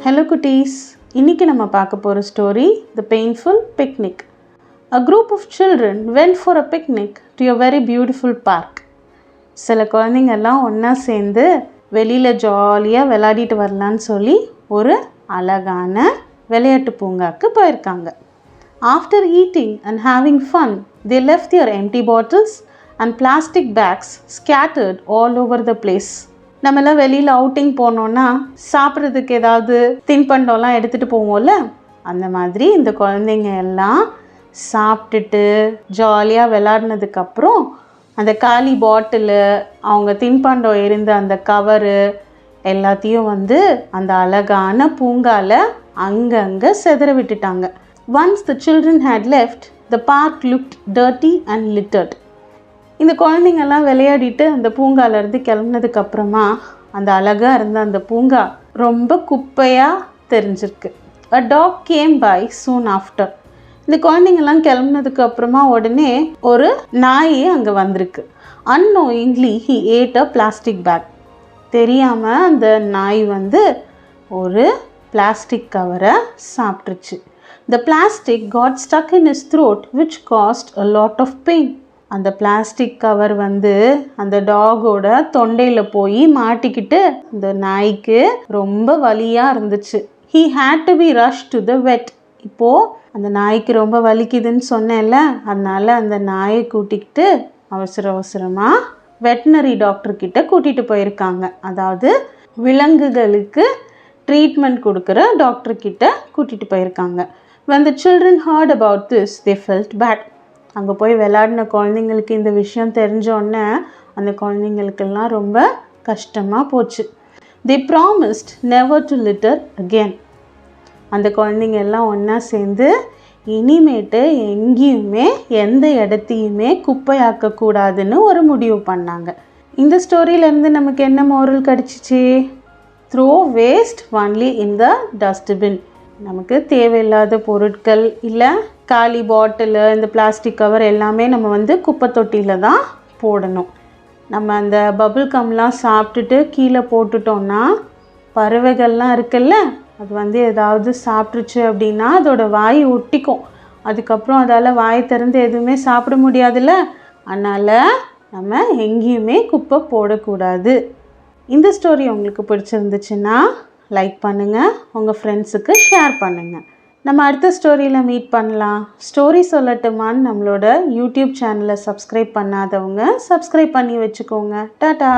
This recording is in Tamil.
Hello cuties, இன்னைக்கு நம்ம பார்க்க போற story The Painful Picnic. A group of children went for a picnic to a very beautiful park. சில குழந்தைங்க எல்லாம் ஒண்ணா சேர்ந்து வெளியில ஜாலியா விளையாடிட்டு வரலாம்னு சொல்லி ஒரு அழகான விளையாட்டு பூங்காக்கு போயிருக்காங்க. After eating and having fun, they left their empty bottles and plastic bags scattered all over the place. நம்மளாம் வெளியில் அவுட்டிங் போனோன்னா சாப்பிட்றதுக்கு ஏதாவது தின்பண்டம்லாம் எடுத்துகிட்டு போவோம்ல, அந்த மாதிரி இந்த குழந்தைங்க எல்லாம் சாப்பிட்டுட்டு ஜாலியாக விளாடினதுக்கப்புறம் அந்த காலி பாட்டிலு, அவங்க தின்பண்டம் இருந்த அந்த கவரு எல்லாத்தையும் அந்த அழகான பூங்கால அங்கங்கே செதற விட்டுட்டாங்க. Once the children had left, the park looked dirty and littered. இந்த குழந்தைங்கள்லாம் விளையாடிட்டு அந்த பூங்காலேருந்து கிளம்புனதுக்கப்புறமா அந்த அழகாக இருந்த அந்த பூங்கா ரொம்ப குப்பையாக தெரிஞ்சிருக்கு. A dog came by soon after. இந்த குழந்தைங்கள்லாம் கிளம்புனதுக்கு அப்புறமா உடனே ஒரு நாய் அங்கே வந்திருக்கு. Unknowingly he ate a plastic bag. தெரியாமல் அந்த நாய் ஒரு பிளாஸ்டிக் கவரை சாப்பிட்ருச்சு. The plastic got stuck in his throat which caused a lot of pain. அந்த பிளாஸ்டிக் கவர் அந்த டாகோட தொண்டையில் போய் மாட்டிக்கிட்டு அந்த நாய்க்கு ரொம்ப வலியாக இருந்துச்சு. He had to be rushed to the vet. இப்போது அந்த நாய்க்கு ரொம்ப வலிக்குதுன்னு சொன்னேன்ல, அதனால அந்த நாயை கூட்டிக்கிட்டு அவசரமாக வெட்டினரி டாக்டர்கிட்ட கூட்டிகிட்டு போயிருக்காங்க. அதாவது விலங்குகளுக்கு ட்ரீட்மெண்ட் கொடுக்குற டாக்டர்கிட்ட கூட்டிகிட்டு போயிருக்காங்க. When the children heard about this, they felt bad. அங்கே போய் விளையாடின குழந்தைங்களுக்கு இந்த விஷயம் தெரிஞ்சோடனே அந்த குழந்தைங்களுக்கெல்லாம் ரொம்ப கஷ்டமாக போச்சு. They promised never to litter again. அந்த குழந்தைங்க எல்லாம் ஒன்றா சேர்ந்து இனிமேட்டு எங்கேயுமே எந்த இடத்தையுமே குப்பையாக்கக்கூடாதுன்னு ஒரு முடிவு பண்ணாங்க. இந்த ஸ்டோரியிலேருந்து நமக்கு என்ன மோரல் கிடச்சிச்சு? Throw waste only in the dustbin. நமக்கு தேவையில்லாத பொருட்கள் இல்லை காலி பாட்டிலு, இந்த பிளாஸ்டிக் கவர் எல்லாமே நம்ம குப்பை தொட்டியில் தான் போடணும். நம்ம அந்த பபுள் கம்லாம் சாப்பிட்டுட்டு கீழே போட்டுட்டோன்னா பறவைகள்லாம் இருக்குல்ல, அது ஏதாவது சாப்பிட்ருச்சு அப்படின்னா அதோட வாய் ஒட்டிக்கும். அதுக்கப்புறம் அதால் வாய் திறந்து எதுவுமே சாப்பிட முடியாதுல்ல. அதனால் நம்ம எங்கேயுமே குப்பை போடக்கூடாது. இந்த ஸ்டோரி உங்களுக்கு பிடிச்சிருந்துச்சுன்னா லைக் பண்ணுங்கள், உங்கள் ஃப்ரெண்ட்ஸுக்கு ஷேர் பண்ணுங்கள். நம்ம அடுத்த ஸ்டோரியில் மீட் பண்ணலாம். ஸ்டோரி சொல்லட்டுமான்னு நம்மளோட யூடியூப் சேனலை சப்ஸ்கிரைப் பண்ணாதவங்க சப்ஸ்கிரைப் பண்ணி வச்சுக்கோங்க. டாடா.